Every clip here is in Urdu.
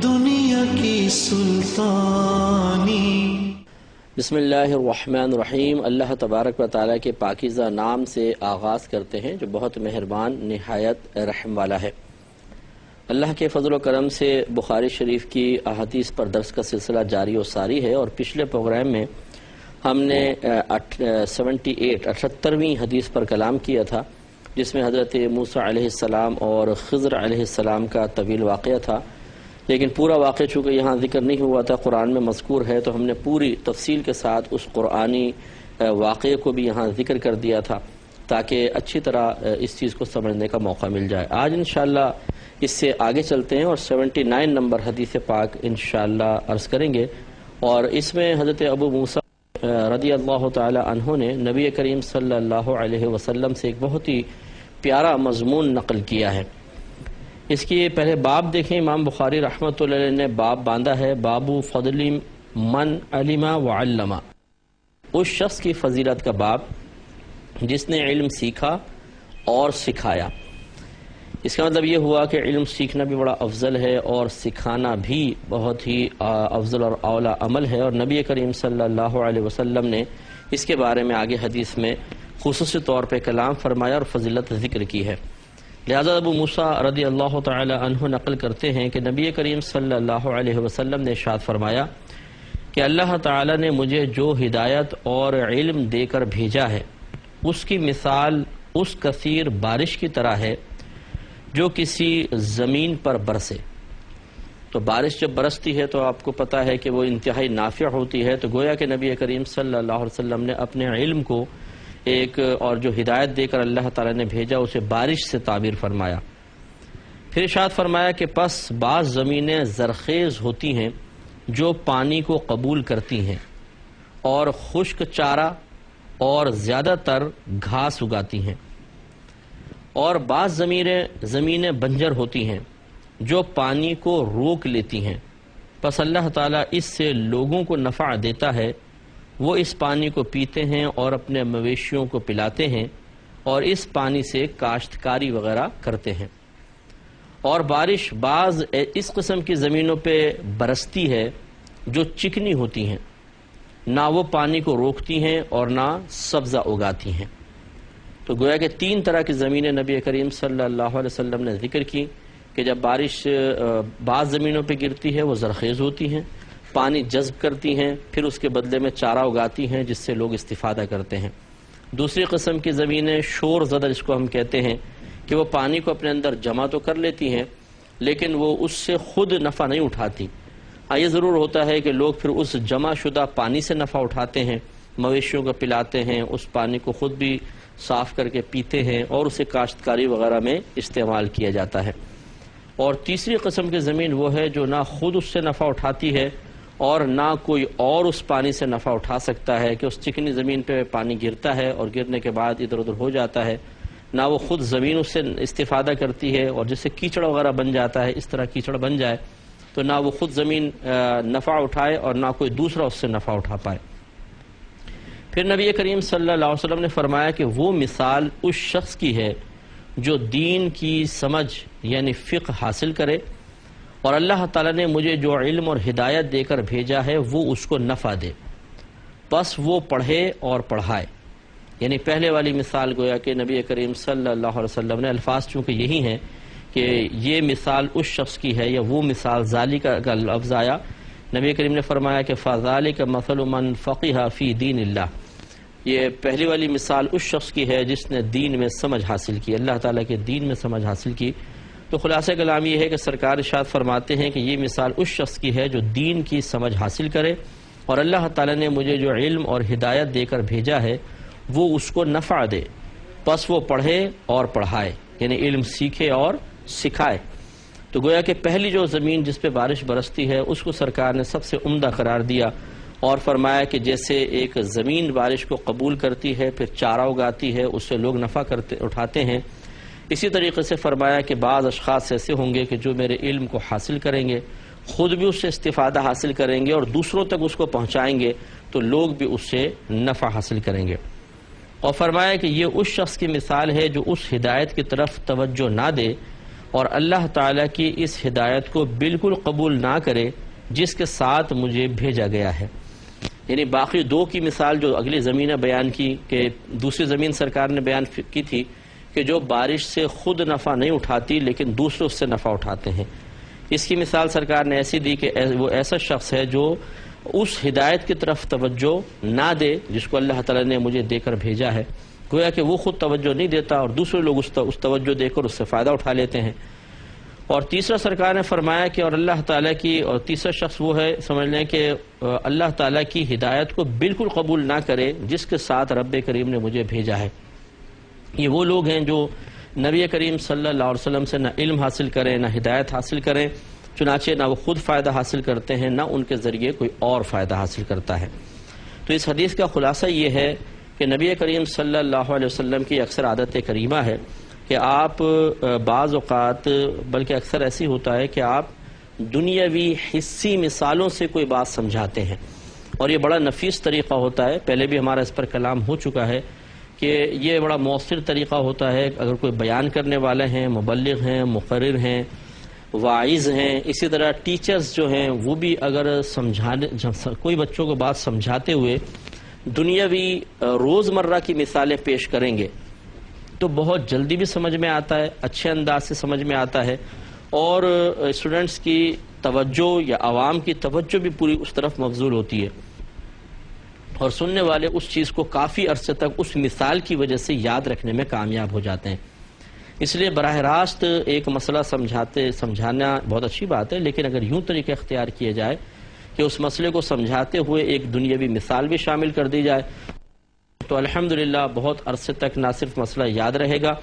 دنیا کی سلطانی۔ بسم اللہ الرحمن الرحیم۔ اللہ تبارک و تعالیٰ کے پاکیزہ نام سے آغاز کرتے ہیں جو بہت مہربان نہایت رحم والا ہے۔ اللہ کے فضل و کرم سے بخاری شریف کی احادیث پر درس کا سلسلہ جاری و ساری ہے، اور پچھلے پروگرام میں ہم نے 78ویں حدیث پر کلام کیا تھا، جس میں حضرت موسیٰ علیہ السلام اور خضر علیہ السلام کا طویل واقعہ تھا، لیکن پورا واقعہ چونکہ یہاں ذکر نہیں ہوا تھا، قرآن میں مذکور ہے، تو ہم نے پوری تفصیل کے ساتھ اس قرآنی واقعے کو بھی یہاں ذکر کر دیا تھا تاکہ اچھی طرح اس چیز کو سمجھنے کا موقع مل جائے۔ آج انشاءاللہ اس سے آگے چلتے ہیں اور 79 نمبر حدیث پاک انشاءاللہ عرض کریں گے، اور اس میں حضرت ابو موسیٰ رضی اللہ تعالی عنہ نے نبی کریم صلی اللہ علیہ وسلم سے ایک بہت ہی پیارا مضمون نقل کیا ہے۔ اس کی پہلے باب دیکھیں، امام بخاری رحمۃ اللہ علیہ نے باب باندھا ہے، باب فضل من علم وعلم، اس شخص کی فضیلت کا باب جس نے علم سیکھا اور سکھایا۔ اس کا مطلب یہ ہوا کہ علم سیکھنا بھی بڑا افضل ہے اور سکھانا بھی بہت ہی افضل اور اعلیٰ عمل ہے، اور نبی کریم صلی اللہ علیہ وسلم نے اس کے بارے میں آگے حدیث میں خصوصی طور پہ کلام فرمایا اور فضیلت ذکر کی ہے۔ لہذا ابو موسیٰ رضی اللہ تعالی عنہ نقل کرتے ہیں کہ نبی کریم صلی اللہ علیہ وسلم نے ارشاد فرمایا کہ اللہ تعالی نے مجھے جو ہدایت اور علم دے کر بھیجا ہے، اس کی مثال اس کثیر بارش کی طرح ہے جو کسی زمین پر برسے۔ تو بارش جب برستی ہے تو آپ کو پتہ ہے کہ وہ انتہائی نافع ہوتی ہے، تو گویا کہ نبی کریم صلی اللہ علیہ وسلم نے اپنے علم کو ایک اور جو ہدایت دے کر اللہ تعالی نے بھیجا اسے بارش سے تعبیر فرمایا۔ پھر ارشاد فرمایا کہ پس بعض زمینیں زرخیز ہوتی ہیں جو پانی کو قبول کرتی ہیں اور خشک چارہ اور زیادہ تر گھاس اگاتی ہیں، اور بعض زمینیں بنجر ہوتی ہیں جو پانی کو روک لیتی ہیں، پس اللہ تعالیٰ اس سے لوگوں کو نفع دیتا ہے، وہ اس پانی کو پیتے ہیں اور اپنے مویشیوں کو پلاتے ہیں اور اس پانی سے کاشتکاری وغیرہ کرتے ہیں۔ اور بارش بعض اس قسم کی زمینوں پہ برستی ہے جو چکنی ہوتی ہیں، نہ وہ پانی کو روکتی ہیں اور نہ سبزہ اگاتی ہیں۔ تو گویا کہ 3 طرح کی زمینیں نبی کریم صلی اللہ علیہ وسلم نے ذکر کی کہ جب بارش بعض زمینوں پہ گرتی ہے وہ زرخیز ہوتی ہیں، پانی جذب کرتی ہیں، پھر اس کے بدلے میں چارہ اگاتی ہیں جس سے لوگ استفادہ کرتے ہیں۔ دوسری قسم کی زمینیں شور زدہ جس کو ہم کہتے ہیں کہ وہ پانی کو اپنے اندر جمع تو کر لیتی ہیں لیکن وہ اس سے خود نفع نہیں اٹھاتی۔ یہ ضرور ہوتا ہے کہ لوگ پھر اس جمع شدہ پانی سے نفع اٹھاتے ہیں، مویشیوں کو پلاتے ہیں، اس پانی کو خود بھی صاف کر کے پیتے ہیں اور اسے کاشتکاری وغیرہ میں استعمال کیا جاتا ہے۔ اور تیسری قسم کی زمین وہ ہے جو نہ خود اس سے نفع اٹھاتی ہے اور نہ کوئی اور اس پانی سے نفع اٹھا سکتا ہے، کہ اس چکنی زمین پہ پانی گرتا ہے اور گرنے کے بعد ادھر ادھر ہو جاتا ہے، نہ وہ خود زمین اس سے استفادہ کرتی ہے اور جس سے کیچڑ وغیرہ بن جاتا ہے، اس طرح کیچڑ بن جائے تو نہ وہ خود زمین نفع اٹھائے اور نہ کوئی دوسرا اس سے نفع اٹھا پائے۔ پھر نبی کریم صلی اللہ علیہ وسلم نے فرمایا کہ وہ مثال اس شخص کی ہے جو دین کی سمجھ یعنی فقہ حاصل کرے، اور اللہ تعالیٰ نے مجھے جو علم اور ہدایت دے کر بھیجا ہے وہ اس کو نفع دے، بس وہ پڑھے اور پڑھائے۔ یعنی پہلے والی مثال گویا کہ نبی کریم صلی اللہ علیہ وسلم نے الفاظ چونکہ یہی ہیں کہ یہ مثال اس شخص کی ہے، یا وہ مثال ذالک کا لفظ آیا، نبی کریم نے فرمایا کہ فذالک مثل من فقہ فی دین اللہ، یہ پہلی والی مثال اس شخص کی ہے جس نے دین میں سمجھ حاصل کی، اللہ تعالیٰ کے دین میں سمجھ حاصل کی۔ تو خلاصہ کلام یہ ہے کہ سرکار ارشاد فرماتے ہیں کہ یہ مثال اس شخص کی ہے جو دین کی سمجھ حاصل کرے، اور اللہ تعالیٰ نے مجھے جو علم اور ہدایت دے کر بھیجا ہے وہ اس کو نفع دے، پس وہ پڑھے اور پڑھائے، یعنی علم سیکھے اور سکھائے۔ تو گویا کہ پہلی جو زمین جس پہ بارش برستی ہے اس کو سرکار نے سب سے عمدہ قرار دیا اور فرمایا کہ جیسے ایک زمین بارش کو قبول کرتی ہے، پھر چارہ اگاتی ہے، اس سے لوگ نفع اٹھاتے ہیں، اسی طریقے سے فرمایا کہ بعض اشخاص ایسے ہوں گے کہ جو میرے علم کو حاصل کریں گے، خود بھی اس سے استفادہ حاصل کریں گے اور دوسروں تک اس کو پہنچائیں گے تو لوگ بھی اس سے نفع حاصل کریں گے۔ اور فرمایا کہ یہ اس شخص کی مثال ہے جو اس ہدایت کی طرف توجہ نہ دے اور اللہ تعالیٰ کی اس ہدایت کو بالکل قبول نہ کرے جس کے ساتھ مجھے بھیجا گیا ہے۔ یعنی باقی دو کی مثال جو اگلی زمین نے بیان کی کہ دوسری زمین سرکار نے بیان کی تھی کہ جو بارش سے خود نفع نہیں اٹھاتی لیکن دوسروں سے نفع اٹھاتے ہیں، اس کی مثال سرکار نے ایسی دی کہ وہ ایسا شخص ہے جو اس ہدایت کی طرف توجہ نہ دے جس کو اللہ تعالیٰ نے مجھے دے کر بھیجا ہے، گویا کہ وہ خود توجہ نہیں دیتا اور دوسرے لوگ اس توجہ دے کر اس سے فائدہ اٹھا لیتے ہیں۔ اور تیسرا سرکار نے فرمایا کہ اور اللہ تعالیٰ کی، اور تیسرا شخص وہ ہے سمجھ لیں کہ اللہ تعالیٰ کی ہدایت کو بالکل قبول نہ کرے جس کے ساتھ رب کریم نے مجھے بھیجا ہے۔ یہ وہ لوگ ہیں جو نبی کریم صلی اللہ علیہ وسلم سے نہ علم حاصل کریں نہ ہدایت حاصل کریں، چنانچہ نہ وہ خود فائدہ حاصل کرتے ہیں نہ ان کے ذریعے کوئی اور فائدہ حاصل کرتا ہے۔ تو اس حدیث کا خلاصہ یہ ہے کہ نبی کریم صلی اللہ علیہ وسلم کی اکثر عادت کریمہ ہے کہ آپ بعض اوقات بلکہ اکثر ایسی ہوتا ہے کہ آپ دنیاوی حصی مثالوں سے کوئی بات سمجھاتے ہیں، اور یہ بڑا نفیس طریقہ ہوتا ہے، پہلے بھی ہمارا اس پر کلام ہو چکا ہے کہ یہ بڑا مؤثر طریقہ ہوتا ہے۔ اگر کوئی بیان کرنے والے ہیں، مبلغ ہیں، مقرر ہیں، واعظ ہیں، اسی طرح ٹیچرز جو ہیں وہ بھی اگر کوئی بچوں کو بات سمجھاتے ہوئے دنیاوی روزمرہ کی مثالیں پیش کریں گے تو بہت جلدی بھی سمجھ میں آتا ہے، اچھے انداز سے سمجھ میں آتا ہے، اور اسٹوڈنٹس کی توجہ یا عوام کی توجہ بھی پوری اس طرف مبذول ہوتی ہے، اور سننے والے اس چیز کو کافی عرصے تک اس مثال کی وجہ سے یاد رکھنے میں کامیاب ہو جاتے ہیں۔ اس لیے براہ راست ایک مسئلہ سمجھانا بہت اچھی بات ہے، لیکن اگر یوں طریقہ اختیار کیے جائے کہ اس مسئلے کو سمجھاتے ہوئے ایک دنیاوی مثال بھی شامل کر دی جائے تو الحمدللہ بہت عرصے تک نہ صرف مسئلہ یاد رہے گا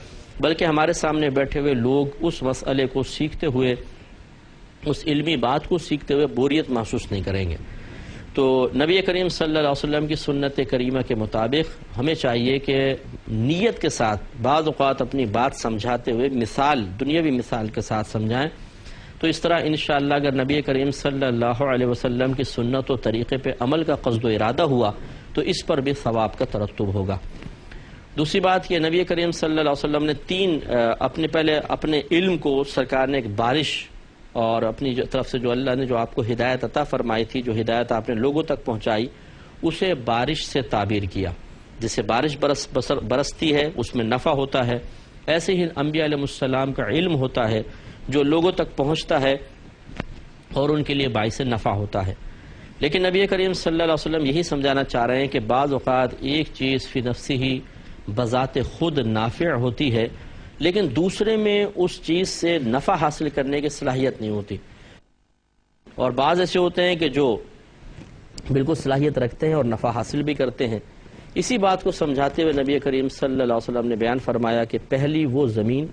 بلکہ ہمارے سامنے بیٹھے ہوئے لوگ اس مسئلے کو سیکھتے ہوئے، اس علمی بات کو سیکھتے ہوئے بوریت محسوس نہیں کریں گے۔ تو نبی کریم صلی اللہ علیہ وسلم کی سنت کریمہ کے مطابق ہمیں چاہیے کہ نیت کے ساتھ بعض اوقات اپنی بات سمجھاتے ہوئے مثال، دنیاوی مثال کے ساتھ سمجھائیں، تو اس طرح انشاءاللہ اگر نبی کریم صلی اللہ علیہ وسلم کی سنت و طریقے پہ عمل کا قصد و ارادہ ہوا تو اس پر بھی ثواب کا ترتب ہوگا۔ دوسری بات کہ نبی کریم صلی اللہ علیہ وسلم نے پہلے اپنے علم کو سرکار نے ایک بارش، اور اپنی طرف سے جو اللہ نے جو آپ کو ہدایت عطا فرمائی تھی، جو ہدایت آپ نے لوگوں تک پہنچائی، اسے بارش سے تعبیر کیا۔ جسے بارش برستی ہے اس میں نفع ہوتا ہے، ایسے ہی انبیاء علیہ السلام کا علم ہوتا ہے جو لوگوں تک پہنچتا ہے اور ان کے لیے باعث نفع ہوتا ہے۔ لیکن نبی کریم صلی اللہ علیہ وسلم یہی سمجھانا چاہ رہے ہیں کہ بعض اوقات ایک چیز فی نفسی ہی بذات خود نافع ہوتی ہے لیکن دوسرے میں اس چیز سے نفع حاصل کرنے کی صلاحیت نہیں ہوتی، اور بعض ایسے ہوتے ہیں کہ جو بالکل صلاحیت رکھتے ہیں اور نفع حاصل بھی کرتے ہیں۔ اسی بات کو سمجھاتے ہوئے نبی کریم صلی اللہ علیہ وسلم نے بیان فرمایا کہ پہلی وہ زمین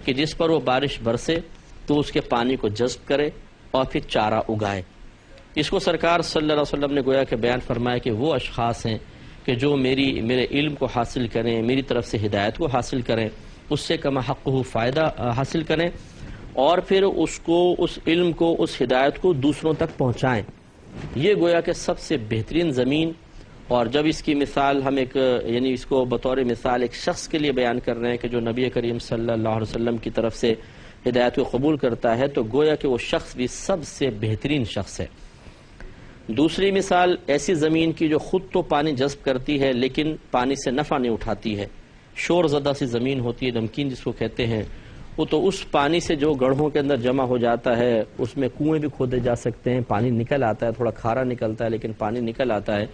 کہ جس پر وہ بارش برسے تو اس کے پانی کو جذب کرے اور پھر چارہ اگائے۔ اس کو سرکار صلی اللہ علیہ وسلم نے گویا کہ بیان فرمایا کہ وہ اشخاص ہیں کہ جو میرے علم کو حاصل کریں، میری طرف سے ہدایت کو حاصل کریں، اس سے کما حقہ فائدہ حاصل کریں، اور پھر اس علم کو، اس ہدایت کو دوسروں تک پہنچائیں۔ یہ گویا کہ سب سے بہترین زمین، اور جب اس کی مثال ہم یعنی اس کو بطور مثال ایک شخص کے لیے بیان کر رہے ہیں کہ جو نبی کریم صلی اللہ علیہ وسلم کی طرف سے ہدایت کو قبول کرتا ہے، تو گویا کہ وہ شخص بھی سب سے بہترین شخص ہے۔ دوسری مثال ایسی زمین کی جو خود تو پانی جذب کرتی ہے لیکن پانی سے نفع نہیں اٹھاتی ہے، شور زدہ سی زمین ہوتی ہے، نمکین جس کو کہتے ہیں، وہ تو اس پانی سے جو گڑھوں کے اندر جمع ہو جاتا ہے، اس میں کنویں بھی کھودے جا سکتے ہیں، پانی نکل آتا ہے، تھوڑا کھارا نکلتا ہے لیکن پانی نکل آتا ہے،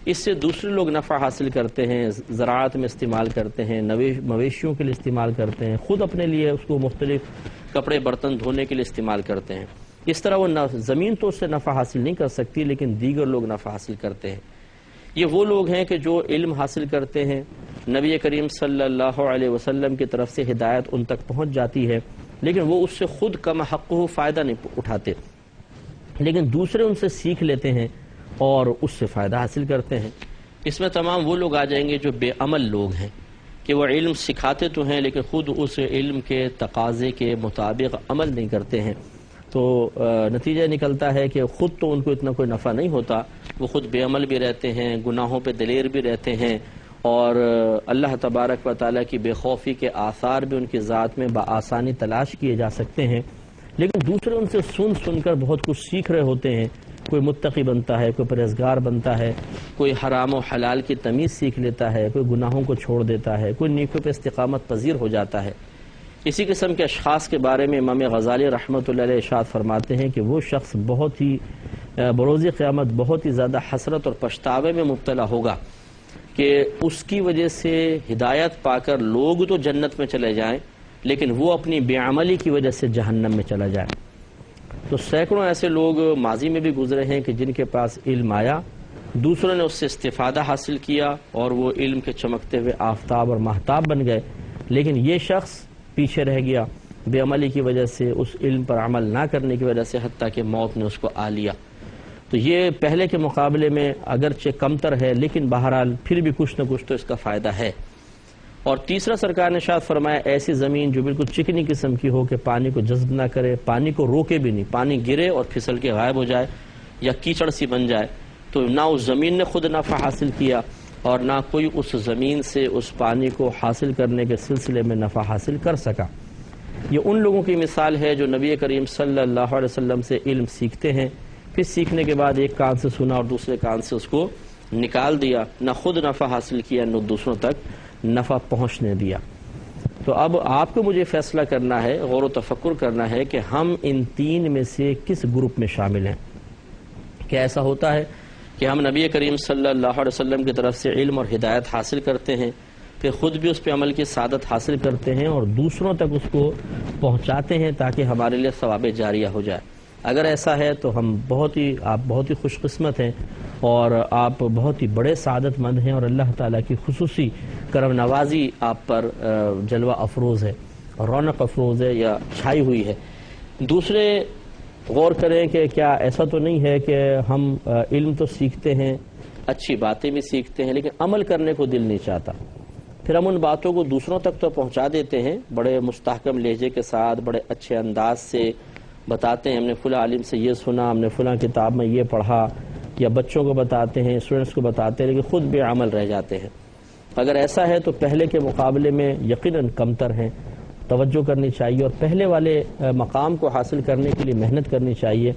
اس سے دوسرے لوگ نفع حاصل کرتے ہیں، زراعت میں استعمال کرتے ہیں، مویشیوں کے لیے استعمال کرتے ہیں، خود اپنے لیے اس کو مختلف کپڑے برتن دھونے کے لیے استعمال کرتے ہیں۔ اس طرح وہ زمین تو اس سے نفع حاصل نہیں کر سکتی لیکن دیگر لوگ نفع حاصل کرتے ہیں۔ یہ وہ لوگ ہیں کہ جو علم حاصل کرتے ہیں، نبی کریم صلی اللہ علیہ وسلم کی طرف سے ہدایت ان تک پہنچ جاتی ہے لیکن وہ اس سے خود کم حقہ فائدہ نہیں اٹھاتے، لیکن دوسرے ان سے سیکھ لیتے ہیں اور اس سے فائدہ حاصل کرتے ہیں۔ اس میں تمام وہ لوگ آ جائیں گے جو بے عمل لوگ ہیں کہ وہ علم سکھاتے تو ہیں لیکن خود اس علم کے تقاضے کے مطابق عمل نہیں کرتے ہیں، تو نتیجہ نکلتا ہے کہ خود تو ان کو اتنا کوئی نفع نہیں ہوتا، وہ خود بے عمل بھی رہتے ہیں، گناہوں پہ دلیر بھی رہتے ہیں، اور اللہ تبارک و تعالیٰ کی بے خوفی کے آثار بھی ان کی ذات میں بآسانی تلاش کیے جا سکتے ہیں، لیکن دوسرے ان سے سن کر بہت کچھ سیکھ رہے ہوتے ہیں۔ کوئی متقی بنتا ہے، کوئی پرہیزگار بنتا ہے، کوئی حرام و حلال کی تمیز سیکھ لیتا ہے، کوئی گناہوں کو چھوڑ دیتا ہے، کوئی نیکیوں پہ استقامت پذیر ہو جاتا ہے۔ اسی قسم کے اشخاص کے بارے میں امام غزالی رحمۃ اللہ علیہ ارشاد فرماتے ہیں کہ وہ شخص بہت ہی بروز قیامت بہت ہی زیادہ حسرت اور پچھتاوے میں مبتلا ہوگا کہ اس کی وجہ سے ہدایت پا کر لوگ تو جنت میں چلے جائیں لیکن وہ اپنی بے عملی کی وجہ سے جہنم میں چلا جائے۔ تو سینکڑوں ایسے لوگ ماضی میں بھی گزرے ہیں کہ جن کے پاس علم آیا، دوسروں نے اس سے استفادہ حاصل کیا اور وہ علم کے چمکتے ہوئے آفتاب اور ماہتاب بن گئے، لیکن یہ شخص پیچھے رہ گیا بے عملی کی وجہ سے، اس علم پر عمل نہ کرنے کی وجہ سے، حتیٰ کہ موت نے اس کو آ لیا۔ تو یہ پہلے کے مقابلے میں اگرچہ کمتر ہے لیکن بہرحال پھر بھی کچھ نہ کچھ تو اس کا فائدہ ہے۔ اور تیسرا سرکار نے ارشاد فرمایا ایسی زمین جو بالکل چکنی قسم کی ہو کہ پانی کو جذب نہ کرے، پانی کو روکے بھی نہیں، پانی گرے اور پھسل کے غائب ہو جائے یا کیچڑ سی بن جائے، تو نہ اس زمین نے خود نفع حاصل کیا اور نہ کوئی اس زمین سے اس پانی کو حاصل کرنے کے سلسلے میں نفع حاصل کر سکا۔ یہ ان لوگوں کی مثال ہے جو نبی کریم صلی اللہ علیہ وسلم سے علم سیکھتے ہیں، پھر سیکھنے کے بعد ایک کان سے سنا اور دوسرے کان سے اس کو نکال دیا، نہ خود نفع حاصل کیا نہ دوسروں تک نفع پہنچنے دیا۔ تو اب آپ کو مجھے فیصلہ کرنا ہے، غور و تفکر کرنا ہے کہ ہم ان تین میں سے کس گروپ میں شامل ہیں۔ کیا ایسا ہوتا ہے کہ ہم نبی کریم صلی اللہ علیہ وسلم کی طرف سے علم اور ہدایت حاصل کرتے ہیں، پھر خود بھی اس پہ عمل کی سعادت حاصل کرتے ہیں اور دوسروں تک اس کو پہنچاتے ہیں تاکہ ہمارے لیے ثواب جاریہ ہو جائے؟ اگر ایسا ہے تو آپ بہت ہی خوش قسمت ہیں اور آپ بہت ہی بڑے سعادت مند ہیں اور اللہ تعالیٰ کی خصوصی کرم نوازی آپ پر جلوہ افروز ہے، رونق افروز ہے یا چھائی ہوئی ہے۔ دوسرے غور کریں کہ کیا ایسا تو نہیں ہے کہ ہم علم تو سیکھتے ہیں، اچھی باتیں بھی سیکھتے ہیں، لیکن عمل کرنے کو دل نہیں چاہتا، پھر ہم ان باتوں کو دوسروں تک تو پہنچا دیتے ہیں، بڑے مستحکم لہجے کے ساتھ بڑے اچھے انداز سے بتاتے ہیں، ہم نے فلاں عالم سے یہ سنا، ہم نے فلاں کتاب میں یہ پڑھا، یا بچوں کو بتاتے ہیں، اسٹوڈنٹس کو بتاتے ہیں، لیکن خود بے عمل رہ جاتے ہیں۔ اگر ایسا ہے تو پہلے کے مقابلے میں یقیناً کمتر ہیں، توجہ کرنی چاہیے اور پہلے والے مقام کو حاصل کرنے کے لیے محنت کرنی چاہیے،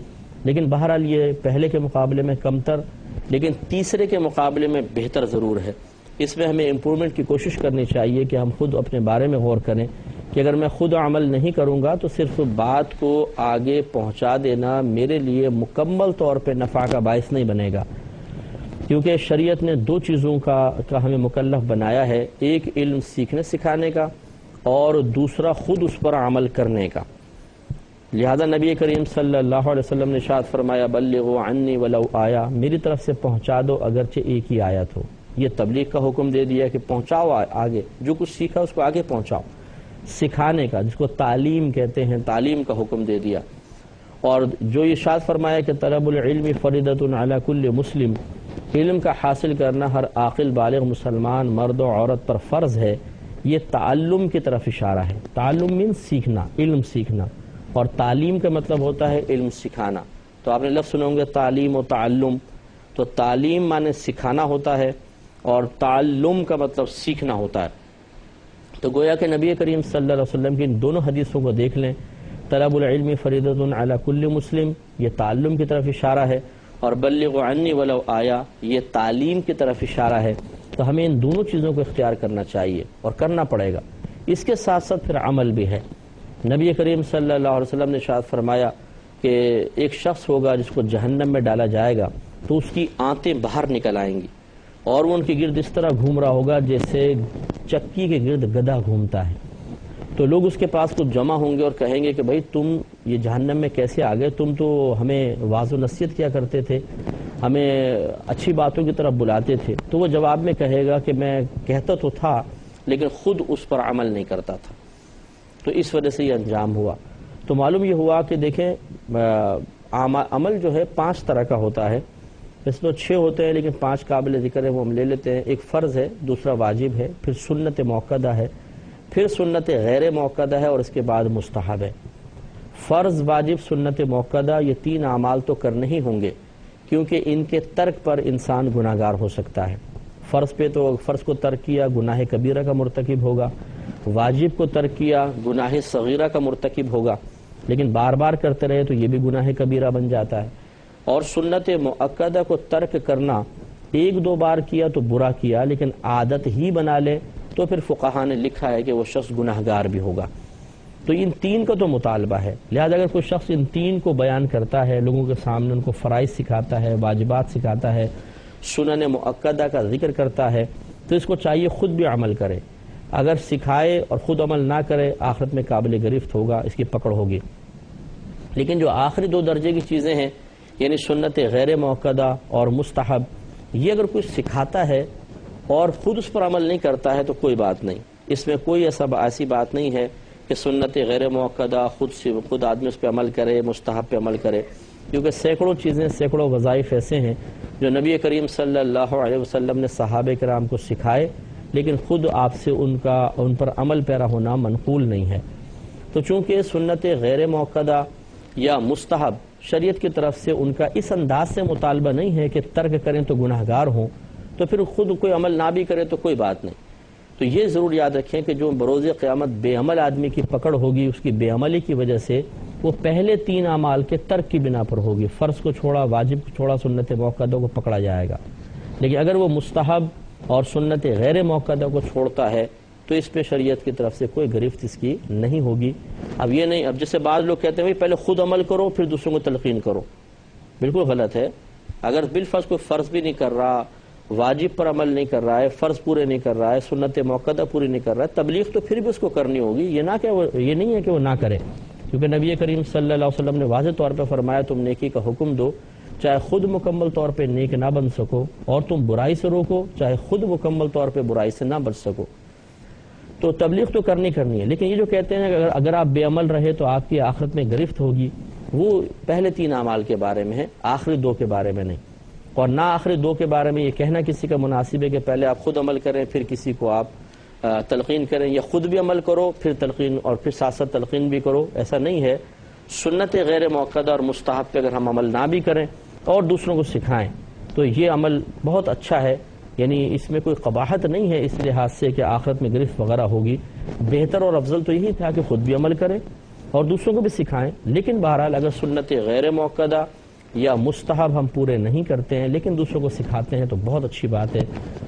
لیکن بہرحال یہ پہلے کے مقابلے میں کمتر لیکن تیسرے کے مقابلے میں بہتر ضرور ہے۔ اس میں ہمیں امپرومنٹ کی کوشش کرنی چاہیے کہ ہم خود اپنے بارے میں غور کریں کہ اگر میں خود عمل نہیں کروں گا تو صرف بات کو آگے پہنچا دینا میرے لیے مکمل طور پہ نفع کا باعث نہیں بنے گا، کیونکہ شریعت نے دو چیزوں کا ہمیں مکلف بنایا ہے، ایک علم سیکھنے سکھانے کا اور دوسرا خود اس پر عمل کرنے کا۔ لہذا نبی کریم صلی اللہ علیہ وسلم نے ارشاد فرمایا بلغوا عنی ولو آیا، میری طرف سے پہنچا دو اگرچہ ایک ہی آیت ہو۔ یہ تبلیغ کا حکم دے دیا کہ پہنچاؤ آگے، جو کچھ سیکھا اس کو آگے پہنچاؤ، سکھانے کا جس کو تعلیم کہتے ہیں، تعلیم کا حکم دے دیا۔ اور جو ارشاد فرمایا کہ طلب العلم فریضۃ علی کل مسلم، علم کا حاصل کرنا ہر عاقل بالغ مسلمان مرد و عورت پر فرض ہے، یہ تعلم کی طرف اشارہ ہے۔ تعلم من سیکھنا، علم سیکھنا، اور تعلیم کا مطلب ہوتا ہے علم سکھانا۔ تو آپ نے لفظ سنے ہوں گے تعلیم و تعلم، تو تعلیم معنی سکھانا ہوتا ہے اور تعلم کا مطلب سیکھنا ہوتا ہے۔ تو گویا کہ نبی کریم صلی اللہ علیہ وسلم کی ان دونوں حدیثوں کو دیکھ لیں، طلب العلم فریضۃ علی کل مسلم یہ تعلم کی طرف اشارہ ہے، اور بلغوا عنی ولو آیا یہ تعلیم کی طرف اشارہ ہے۔ تو ہمیں ان دونوں چیزوں کو اختیار کرنا چاہیے اور کرنا پڑے گا۔ اس کے ساتھ ساتھ پھر عمل بھی ہے۔ نبی کریم صلی اللہ علیہ وسلم نے ارشاد فرمایا کہ ایک شخص ہوگا جس کو جہنم میں ڈالا جائے گا تو اس کی آنتیں باہر نکل آئیں گی اور وہ ان کے گرد اس طرح گھوم رہا ہوگا جیسے چکی کے گرد گدھا گھومتا ہے۔ تو لوگ اس کے پاس کچھ جمع ہوں گے اور کہیں گے کہ بھائی تم یہ جہنم میں کیسے آ گئے، تم تو ہمیں واعظ و نصیحت کیا کرتے تھے، ہمیں اچھی باتوں کی طرف بلاتے تھے۔ تو وہ جواب میں کہے گا کہ میں کہتا تو تھا لیکن خود اس پر عمل نہیں کرتا تھا، تو اس وجہ سے یہ انجام ہوا۔ تو معلوم یہ ہوا کہ دیکھیں عمل جو ہے 5 طرح کا ہوتا ہے، ویسے تو 6 ہوتے ہیں لیکن 5 قابل ذکر ہے وہ ہم لے لیتے ہیں۔ ایک فرض ہے، دوسرا واجب ہے، پھر سنت موقدہ ہے، پھر سنت غیر موقدہ ہے اور اس کے بعد مستحب ہے۔ فرض، واجب، سنت موقدہ یہ 3 اعمال تو کرنے ہی ہوں گے کیونکہ ان کے ترک پر انسان گناہگار ہو سکتا ہے۔ فرض پہ تو فرض کو ترک کیا گناہ کبیرہ کا مرتکب ہوگا، واجب کو ترک کیا گناہ صغیرہ کا مرتکب ہوگا، لیکن بار بار کرتے رہے تو یہ بھی گناہ کبیرہ بن جاتا ہے۔ اور سنت مؤکدہ کو ترک کرنا، ایک دو بار کیا تو برا کیا، لیکن عادت ہی بنا لے تو پھر فقہا نے لکھا ہے کہ وہ شخص گناہگار بھی ہوگا۔ تو ان تین کا تو مطالبہ ہے، لہذا اگر کوئی شخص ان تین کو بیان کرتا ہے، لوگوں کے سامنے ان کو فرائض سکھاتا ہے، واجبات سکھاتا ہے، سنن مؤکدہ کا ذکر کرتا ہے، تو اس کو چاہیے خود بھی عمل کرے۔ اگر سکھائے اور خود عمل نہ کرے، آخرت میں قابل گرفت ہوگا، اس کی پکڑ ہوگی۔ لیکن جو آخری دو درجے کی چیزیں ہیں، یعنی سنت غیر مؤکدہ اور مستحب، یہ اگر کوئی سکھاتا ہے اور خود اس پر عمل نہیں کرتا ہے تو کوئی بات نہیں، اس میں کوئی ایسی بات نہیں ہے کہ سنت غیر مؤکدہ خود آدمی اس پہ عمل کرے، مستحب پہ عمل کرے، کیونکہ سینکڑوں چیزیں، سینکڑوں وظائف ایسے ہیں جو نبی کریم صلی اللہ علیہ وسلم نے صحابہ کرام کو سکھائے، لیکن خود آپ سے ان پر عمل پیرا ہونا منقول نہیں ہے۔ تو چونکہ سنت غیر مؤکدہ یا مستحب شریعت کی طرف سے ان کا اس انداز سے مطالبہ نہیں ہے کہ ترک کریں تو گناہگار ہوں، تو پھر خود کوئی عمل نہ بھی کرے تو کوئی بات نہیں۔ تو یہ ضرور یاد رکھیں کہ جو بروز قیامت بے عمل آدمی کی پکڑ ہوگی، اس کی بے عملی کی وجہ سے وہ پہلے تین اعمال کے ترک کی بنا پر ہوگی، فرض کو چھوڑا، واجب کو چھوڑا، سنت مؤکدہ کو پکڑا جائے گا۔ لیکن اگر وہ مستحب اور سنت غیر مؤکدہ کو چھوڑتا ہے تو اس پہ شریعت کی طرف سے کوئی گرفت اس کی نہیں ہوگی۔ اب یہ نہیں، اب جیسے بعض لوگ کہتے ہیں پہلے خود عمل کرو پھر دوسروں کو تلقین کرو، بالکل غلط ہے۔ اگر بالفرض کوئی فرض بھی نہیں کر رہا، واجب پر عمل نہیں کر رہا ہے، فرض پورے نہیں کر رہا ہے، سنت مؤکدہ پوری نہیں کر رہا ہے، تبلیغ تو پھر بھی اس کو کرنی ہوگی، یہ نہیں ہے کہ وہ نہ کرے، کیونکہ نبی کریم صلی اللہ علیہ وسلم نے واضح طور پہ فرمایا تم نیکی کا حکم دو، چاہے خود مکمل طور پہ نیک نہ بن سکو، اور تم برائی سے روکو، چاہے خود مکمل طور پہ برائی سے نہ بچ سکو۔ تو تبلیغ تو کرنی ہے، لیکن یہ جو کہتے ہیں کہ اگر آپ بے عمل رہے تو آپ کی آخرت میں گرفت ہوگی، وہ پہلے تین اعمال کے بارے میں ہے، آخری دو کے بارے میں نہیں۔ اور نہ آخری دو کے بارے میں یہ کہنا کسی کا مناسب ہے کہ پہلے آپ خود عمل کریں پھر کسی کو آپ تلقین کریں، یا خود بھی عمل کرو پھر تلقین، اور پھر ساتھ ساتھ تلقین بھی کرو، ایسا نہیں ہے۔ سنت غیر مؤکدہ اور مستحب پہ اگر ہم عمل نہ بھی کریں اور دوسروں کو سکھائیں تو یہ عمل بہت اچھا ہے، یعنی اس میں کوئی قباحت نہیں ہے اس لحاظ سے کہ آخرت میں گرفت وغیرہ ہوگی۔ بہتر اور افضل تو یہی تھا کہ خود بھی عمل کریں اور دوسروں کو بھی سکھائیں، لیکن بہرحال اگر سنت غیر مؤکدہ یا مستحب ہم پورے نہیں کرتے ہیں لیکن دوسروں کو سکھاتے ہیں تو بہت اچھی بات ہے،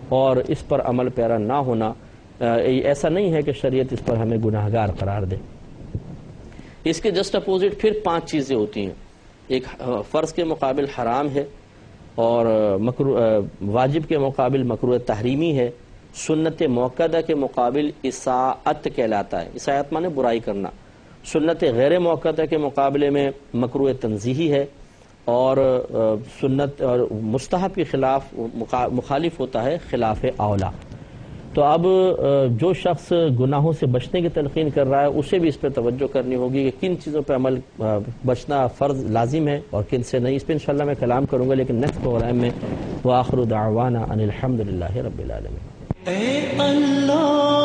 اور اس پر عمل پیرا نہ ہونا ایسا نہیں ہے کہ شریعت اس پر ہمیں گناہگار قرار دے۔ اس کے جسٹ اپوزٹ پھر 5 چیزیں ہوتی ہیں، ایک فرض کے مقابل حرام ہے، اور واجب کے مقابل مکروہ تحریمی ہے، سنت مؤکدہ کے مقابل اساءت کہلاتا ہے، اساءت مانے برائی کرنا، سنت غیر مؤکدہ کے مقابلے میں مکروہ تنزیہی ہے، اور سنت اور مستحب کے خلاف مخالف ہوتا ہے خلاف اولا۔ تو اب جو شخص گناہوں سے بچنے کی تلقین کر رہا ہے اسے بھی اس پہ توجہ کرنی ہوگی کہ کن چیزوں پہ عمل بچنا فرض لازم ہے اور کن سے نہیں۔ اس پہ انشاءاللہ میں کلام کروں گا، لیکن نیکسٹ پروگرام میں وآخر دعوانا ان الحمدللہ رب العالمین۔ اے اللہ